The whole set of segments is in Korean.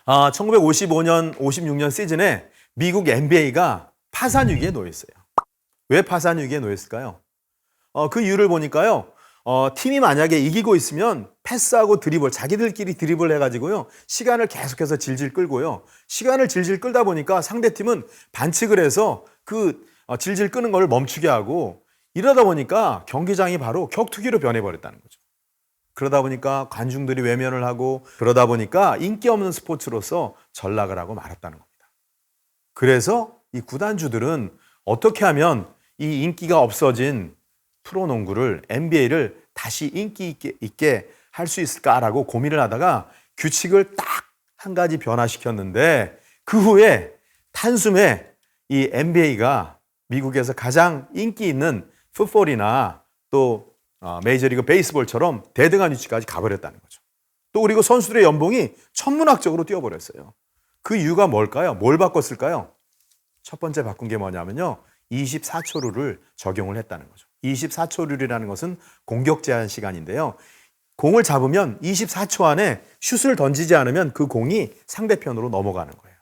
1955년, 56년 시즌에 미국 NBA가 파산 위기에 놓였어요. 왜 파산 위기에 놓였을까요? 그 이유를 보니까요. 팀이 만약에 이기고 있으면 패스하고 드리블, 자기들끼리 드리블 해가지고요. 시간을 계속해서 질질 끌고요. 시간을 질질 끌다 보니까 상대팀은 반칙을 해서 질질 끄는 걸 멈추게 하고 이러다 보니까 경기장이 바로 격투기로 변해버렸다는 거죠. 그러다 보니까 관중들이 외면을 하고 그러다 보니까 인기 없는 스포츠로서 전락을 하고 말았다는 겁니다. 그래서 이 구단주들은 어떻게 하면 이 인기가 없어진 프로농구를 NBA를 다시 인기 있게 할 수 있을까라고 고민을 하다가 규칙을 딱 한 가지 변화시켰는데 그 후에 단숨에 이 NBA가 미국에서 가장 인기 있는 풋볼이나 또 메이저리그 베이스볼처럼 대등한 위치까지 가버렸다는 거죠. 또 그리고 선수들의 연봉이 천문학적으로 뛰어버렸어요. 그 이유가 뭘까요? 뭘 바꿨을까요? 첫 번째 바꾼 게 뭐냐면요. 24초 룰을 적용을 했다는 거죠. 24초 룰이라는 것은 공격 제한 시간인데요. 공을 잡으면 24초 안에 슛을 던지지 않으면 그 공이 상대편으로 넘어가는 거예요.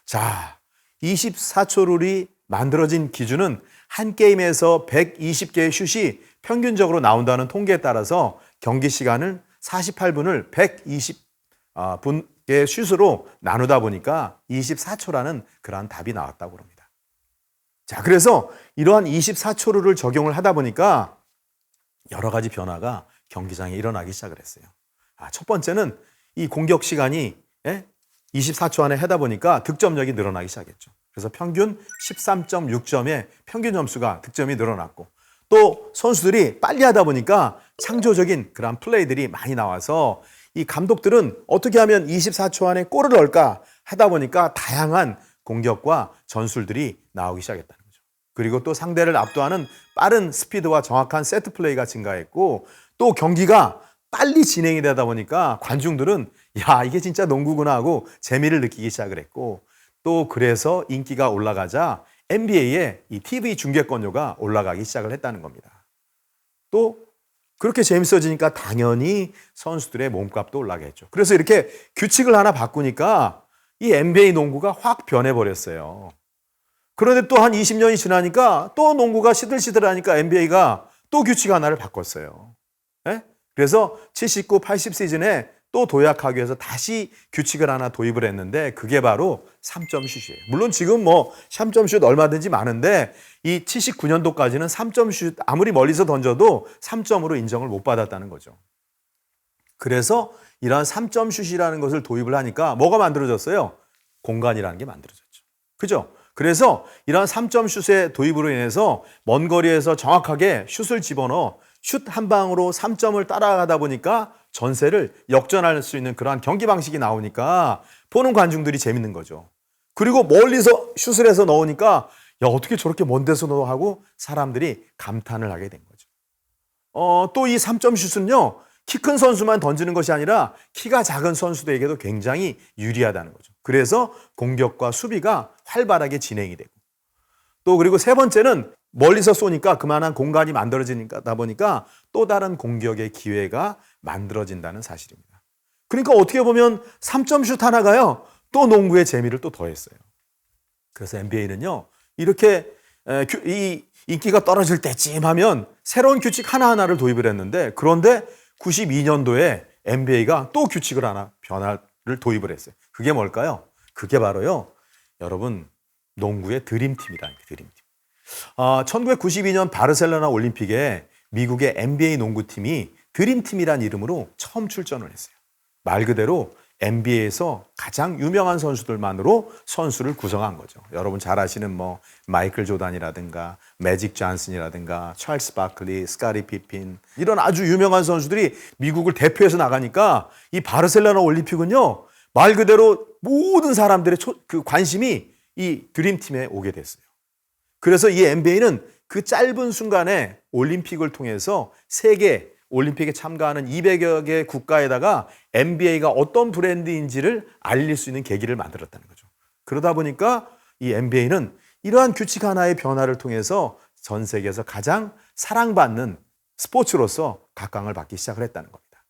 자, 24초 룰이 만들어진 기준은 한 게임에서 120개의 슛이 평균적으로 나온다는 통계에 따라서 경기 시간을 48분을 120분의 슛으로 나누다 보니까 24초라는 그러한 답이 나왔다고 합니다. 자, 그래서 이러한 24초 룰을 적용을 하다 보니까 여러 가지 변화가 경기장에 일어나기 시작을 했어요. 첫 번째는 이 공격 시간이 24초 안에 하다 보니까 득점력이 늘어나기 시작했죠. 그래서 평균 13.6점의 평균 점수가 득점이 늘어났고 또 선수들이 빨리 하다 보니까 창조적인 그런 플레이들이 많이 나와서 이 감독들은 어떻게 하면 24초 안에 골을 넣을까 하다 보니까 다양한 공격과 전술들이 나오기 시작했다는 거죠. 그리고 또 상대를 압도하는 빠른 스피드와 정확한 세트 플레이가 증가했고 또 경기가 빨리 진행이 되다 보니까 관중들은 야, 이게 진짜 농구구나 하고 재미를 느끼기 시작을 했고 또 그래서 인기가 올라가자 NBA의 이 TV 중계권료가 올라가기 시작을 했다는 겁니다. 또 그렇게 재밌어지니까 당연히 선수들의 몸값도 올라가겠죠. 그래서 이렇게 규칙을 하나 바꾸니까 이 NBA 농구가 확 변해버렸어요. 그런데 또 한 20년이 지나니까 또 농구가 시들시들하니까 NBA가 또 규칙 하나를 바꿨어요. 그래서 79, 80 시즌에 또 도약하기 위해서 다시 규칙을 하나 도입을 했는데 그게 바로 3점 슛이에요. 물론 지금 3점 슛 얼마든지 많은데 이 79년도까지는 3점 슛 아무리 멀리서 던져도 3점으로 인정을 못 받았다는 거죠. 그래서 이러한 3점 슛이라는 것을 도입을 하니까 뭐가 만들어졌어요? 공간이라는 게 만들어졌죠. 그죠? 그래서 이러한 3점 슛의 도입으로 인해서 먼 거리에서 정확하게 슛을 집어넣어 슛 한 방으로 3점을 따라가다 보니까 전세를 역전할 수 있는 그러한 경기 방식이 나오니까 보는 관중들이 재밌는 거죠. 그리고 멀리서 슛을 해서 넣으니까 야, 어떻게 저렇게 먼 데서 넣어 하고 사람들이 감탄을 하게 된 거죠. 또 이 3점 슛은요. 키 큰 선수만 던지는 것이 아니라 키가 작은 선수들에게도 굉장히 유리하다는 거죠. 그래서 공격과 수비가 활발하게 진행이 되고 또 그리고 세 번째는 멀리서 쏘니까 그만한 공간이 만들어지다 보니까 또 다른 공격의 기회가 만들어진다는 사실입니다. 그러니까 어떻게 보면 3점 슛 하나가요. 또 농구의 재미를 또 더했어요. 그래서 NBA는요. 이렇게 이 인기가 떨어질 때쯤 하면 새로운 규칙 하나하나를 도입을 했는데 그런데 92년도에 NBA가 또 규칙을 하나 변화를 도입을 했어요. 그게 뭘까요? 그게 바로요. 여러분 농구의 드림팀이라는 게 드림팀. 1992년 바르셀로나 올림픽에 미국의 NBA 농구팀이 드림팀이라는 이름으로 처음 출전을 했어요. 말 그대로 NBA에서 가장 유명한 선수들만으로 선수를 구성한 거죠. 여러분 잘 아시는 마이클 조단이라든가 매직 존슨이라든가 찰스 바클리, 스카리 피핀 이런 아주 유명한 선수들이 미국을 대표해서 나가니까 이 바르셀로나 올림픽은요. 말 그대로 모든 사람들의 그 관심이 이 드림팀에 오게 됐어요. 그래서 이 NBA는 그 짧은 순간에 올림픽을 통해서 세계 올림픽에 참가하는 200여 개 국가에다가 NBA가 어떤 브랜드인지를 알릴 수 있는 계기를 만들었다는 거죠. 그러다 보니까 이 NBA는 이러한 규칙 하나의 변화를 통해서 전 세계에서 가장 사랑받는 스포츠로서 각광을 받기 시작을 했다는 겁니다.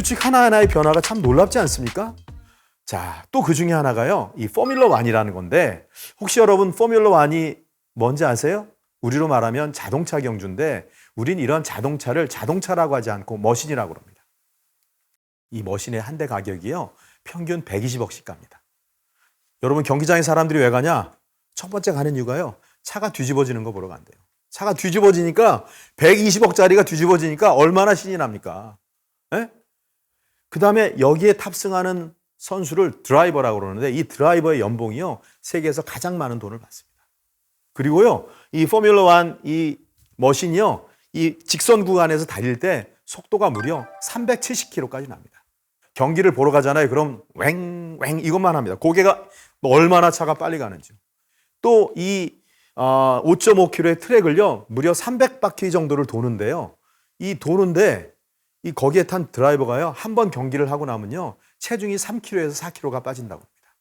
규칙 하나하나의 변화가 참 놀랍지 않습니까? 자, 또 그 중에 하나가요. 이 포뮬러 1이라는 건데 혹시 여러분 포뮬러 1이 뭔지 아세요? 우리로 말하면 자동차 경주인데 우린 이런 자동차를 자동차라고 하지 않고 머신이라고 합니다. 이 머신의 한 대 가격이요. 평균 120억씩 갑니다. 여러분 경기장에 사람들이 왜 가냐? 첫 번째 가는 이유가요. 차가 뒤집어지는 거 보러 간대요. 차가 뒤집어지니까 120억짜리가 뒤집어지니까 얼마나 신이 납니까? 그 다음에 여기에 탑승하는 선수를 드라이버라고 그러는데 이 드라이버의 연봉이요. 세계에서 가장 많은 돈을 받습니다. 그리고요. 이 포뮬러 1 이 머신이요. 이 직선 구간에서 달릴 때 속도가 무려 370km까지 납니다. 경기를 보러 가잖아요. 그럼 왱왱 이것만 합니다. 고개가 얼마나 차가 빨리 가는지. 또 이 5.5km의 트랙을요. 무려 300바퀴 정도를 도는데요. 이 도는데 이 거기에 탄 드라이버가요. 한 번 경기를 하고 나면요. 체중이 3kg에서 4kg가 빠진다고 합니다.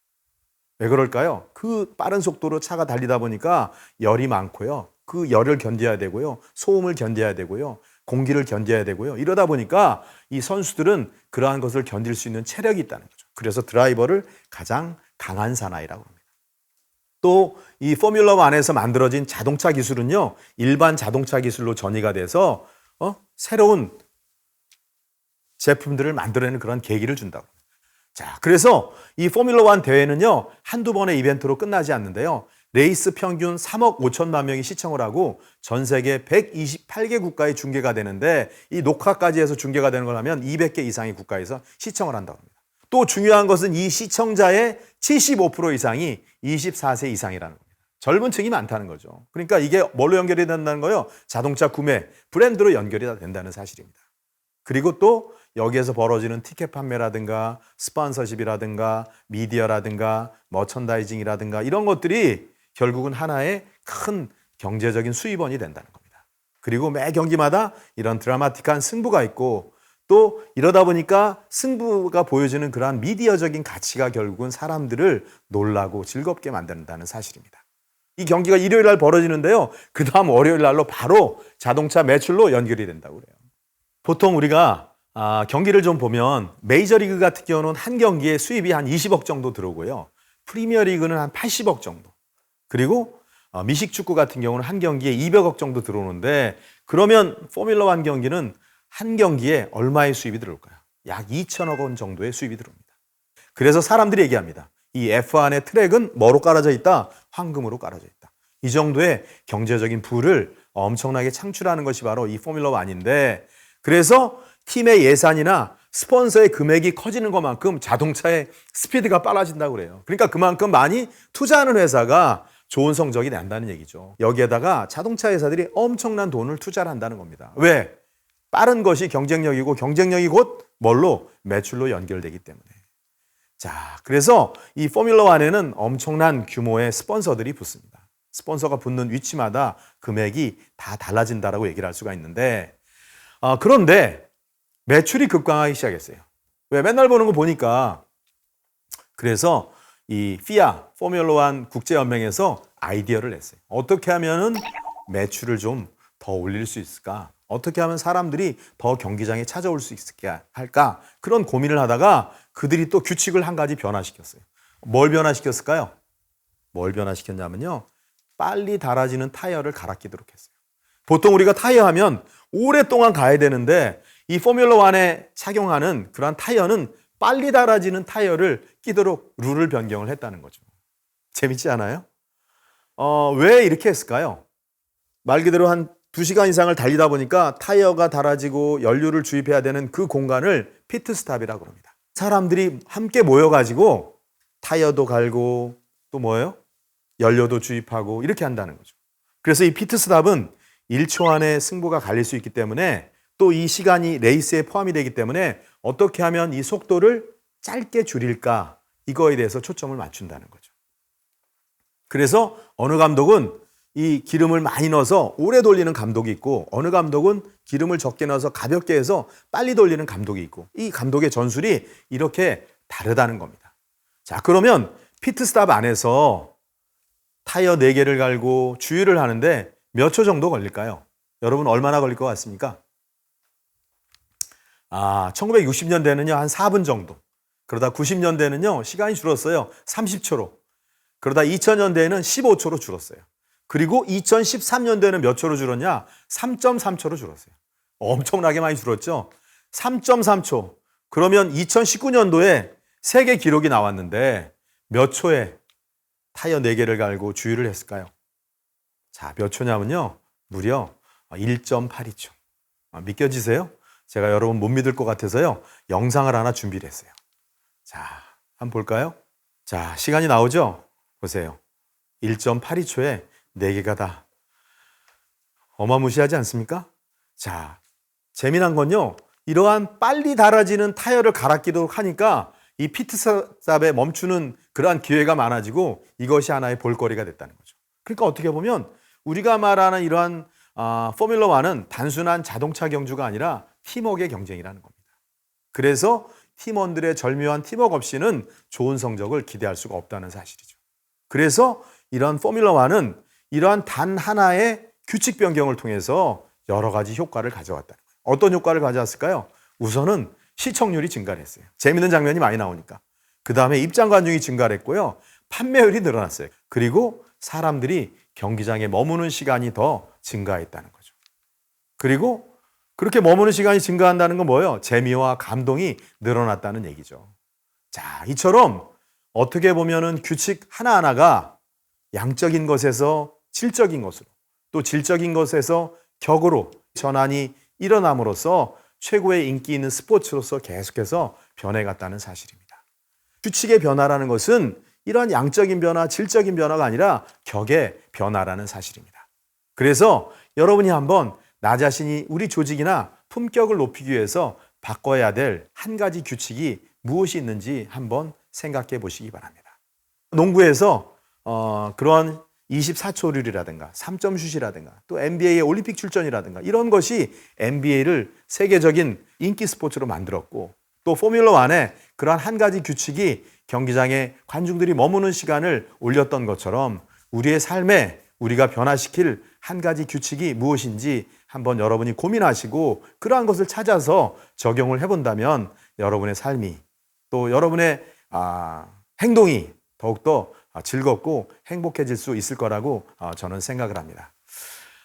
왜 그럴까요? 그 빠른 속도로 차가 달리다 보니까 열이 많고요. 그 열을 견뎌야 되고요. 소음을 견뎌야 되고요. 공기를 견뎌야 되고요. 이러다 보니까 이 선수들은 그러한 것을 견딜 수 있는 체력이 있다는 거죠. 그래서 드라이버를 가장 강한 사나이라고 합니다. 또 이 포뮬러 1에서 만들어진 자동차 기술은요. 일반 자동차 기술로 전이가 돼서 새로운 제품들을 만들어내는 그런 계기를 준다고 합니다. 자, 그래서 이 포뮬러 1 대회는요. 한두 번의 이벤트로 끝나지 않는데요. 레이스 평균 3억 5천만 명이 시청을 하고 전 세계 128개 국가에 중계가 되는데 이 녹화까지 해서 중계가 되는 걸 하면 200개 이상의 국가에서 시청을 한다고 합니다. 또 중요한 것은 이 시청자의 75% 이상이 24세 이상이라는 겁니다. 젊은 층이 많다는 거죠. 그러니까 이게 뭘로 연결이 된다는 거예요? 자동차 구매, 브랜드로 연결이 된다는 사실입니다. 그리고 또 여기에서 벌어지는 티켓 판매라든가 스폰서십이라든가 미디어라든가 머천다이징이라든가 이런 것들이 결국은 하나의 큰 경제적인 수입원이 된다는 겁니다. 그리고 매 경기마다 이런 드라마틱한 승부가 있고 또 이러다 보니까 승부가 보여주는 그러한 미디어적인 가치가 결국은 사람들을 놀라고 즐겁게 만든다는 사실입니다. 이 경기가 일요일 날 벌어지는데요. 그 다음 월요일 날로 바로 자동차 매출로 연결이 된다고 그래요. 보통 우리가 경기를 좀 보면 메이저리그 같은 경우는 한 경기에 수입이 한 20억 정도 들어오고요. 프리미어리그는 한 80억 정도. 그리고 미식축구 같은 경우는 한 경기에 200억 정도 들어오는데 그러면 포뮬러 1 경기는 한 경기에 얼마의 수입이 들어올까요? 약 2천억 원 정도의 수입이 들어옵니다. 그래서 사람들이 얘기합니다. 이 F1의 트랙은 뭐로 깔아져 있다? 황금으로 깔아져 있다. 이 정도의 경제적인 부를 엄청나게 창출하는 것이 바로 이 포뮬러 1인데 그래서 팀의 예산이나 스폰서의 금액이 커지는 것만큼 자동차의 스피드가 빨라진다고 그래요. 그러니까 그만큼 많이 투자하는 회사가 좋은 성적이 난다는 얘기죠. 여기에다가 자동차 회사들이 엄청난 돈을 투자를 한다는 겁니다. 왜? 빠른 것이 경쟁력이고 경쟁력이 곧 뭘로? 매출로 연결되기 때문에. 자, 그래서 이 포뮬러 1에는 엄청난 규모의 스폰서들이 붙습니다. 스폰서가 붙는 위치마다 금액이 다 달라진다라고 얘기를 할 수가 있는데 그런데 매출이 급감하기 시작했어요. 왜? 맨날 보는 거 보니까. 그래서 이 FIA, 포뮬러 1 국제연맹에서 아이디어를 냈어요. 어떻게 하면은 매출을 좀 더 올릴 수 있을까? 어떻게 하면 사람들이 더 경기장에 찾아올 수 있게 할까? 그런 고민을 하다가 그들이 또 규칙을 한 가지 변화시켰어요. 뭘 변화시켰을까요? 뭘 변화시켰냐면요. 빨리 닳아지는 타이어를 갈아 끼도록 했어요. 보통 우리가 타이어 하면 오랫동안 가야 되는데 이 포뮬러 1에 착용하는 그러한 타이어는 빨리 닳아지는 타이어를 끼도록 룰을 변경을 했다는 거죠. 재밌지 않아요? 왜 이렇게 했을까요? 말 그대로 한 2시간 이상을 달리다 보니까 타이어가 닳아지고 연료를 주입해야 되는 그 공간을 피트스탑이라고 합니다. 사람들이 함께 모여가지고 타이어도 갈고 또 뭐예요? 연료도 주입하고 이렇게 한다는 거죠. 그래서 이 피트스탑은 1초 안에 승부가 갈릴 수 있기 때문에 또 이 시간이 레이스에 포함이 되기 때문에 어떻게 하면 이 속도를 짧게 줄일까 이거에 대해서 초점을 맞춘다는 거죠. 그래서 어느 감독은 이 기름을 많이 넣어서 오래 돌리는 감독이 있고 어느 감독은 기름을 적게 넣어서 가볍게 해서 빨리 돌리는 감독이 있고 이 감독의 전술이 이렇게 다르다는 겁니다. 자, 그러면 피트스탑 안에서 타이어 4개를 갈고 주유를 하는데 몇 초 정도 걸릴까요? 여러분 얼마나 걸릴 것 같습니까? 1960년대는요, 한 4분 정도. 그러다 90년대는요, 시간이 줄었어요. 30초로. 그러다 2000년대에는 15초로 줄었어요. 그리고 2013년도에는 몇 초로 줄었냐? 3.3초로 줄었어요. 엄청나게 많이 줄었죠? 3.3초. 그러면 2019년도에 세계 기록이 나왔는데 몇 초에 타이어 4개를 갈고 주유를 했을까요? 자, 몇 초냐면요. 무려 1.82초. 믿겨지세요? 제가 여러분 못 믿을 것 같아서요. 영상을 하나 준비를 했어요. 자, 한번 볼까요? 자, 시간이 나오죠? 보세요. 1.82초에 4개가 다. 어마무시하지 않습니까? 자, 재미난 건요. 이러한 빨리 닳아지는 타이어를 갈아끼도록 하니까 이 피트스탑에 멈추는 그러한 기회가 많아지고 이것이 하나의 볼거리가 됐다는 거죠. 그러니까 어떻게 보면 우리가 말하는 이러한 포뮬러 1은 단순한 자동차 경주가 아니라 팀워크의 경쟁이라는 겁니다. 그래서 팀원들의 절묘한 팀워크 없이는 좋은 성적을 기대할 수가 없다는 사실이죠. 그래서 이러한 포뮬러 1은 이러한 단 하나의 규칙 변경을 통해서 여러 가지 효과를 가져왔다는 거예요. 어떤 효과를 가져왔을까요? 우선은 시청률이 증가를 했어요. 재밌는 장면이 많이 나오니까. 그 다음에 입장 관중이 증가를 했고요. 판매율이 늘어났어요. 그리고 사람들이 경기장에 머무는 시간이 더 증가했다는 거죠. 그리고 그렇게 머무는 시간이 증가한다는 건 뭐예요? 재미와 감동이 늘어났다는 얘기죠. 자, 이처럼 어떻게 보면은 규칙 하나하나가 양적인 것에서 질적인 것으로 또 질적인 것에서 격으로 전환이 일어남으로써 최고의 인기 있는 스포츠로서 계속해서 변해갔다는 사실입니다. 규칙의 변화라는 것은 이러한 양적인 변화, 질적인 변화가 아니라 격의 변화라는 사실입니다. 그래서 여러분이 한번 나 자신이 우리 조직이나 품격을 높이기 위해서 바꿔야 될 한 가지 규칙이 무엇이 있는지 한번 생각해 보시기 바랍니다. 농구에서 그런 24초 룰이라든가 3점 슛이라든가 또 NBA의 올림픽 출전이라든가 이런 것이 NBA를 세계적인 인기 스포츠로 만들었고 또 포뮬러 1의 그러한 한 가지 규칙이 경기장에 관중들이 머무는 시간을 올렸던 것처럼 우리의 삶에 우리가 변화시킬 한 가지 규칙이 무엇인지 한번 여러분이 고민하시고 그러한 것을 찾아서 적용을 해본다면 여러분의 삶이 또 여러분의 행동이 더욱더 즐겁고 행복해질 수 있을 거라고 저는 생각을 합니다.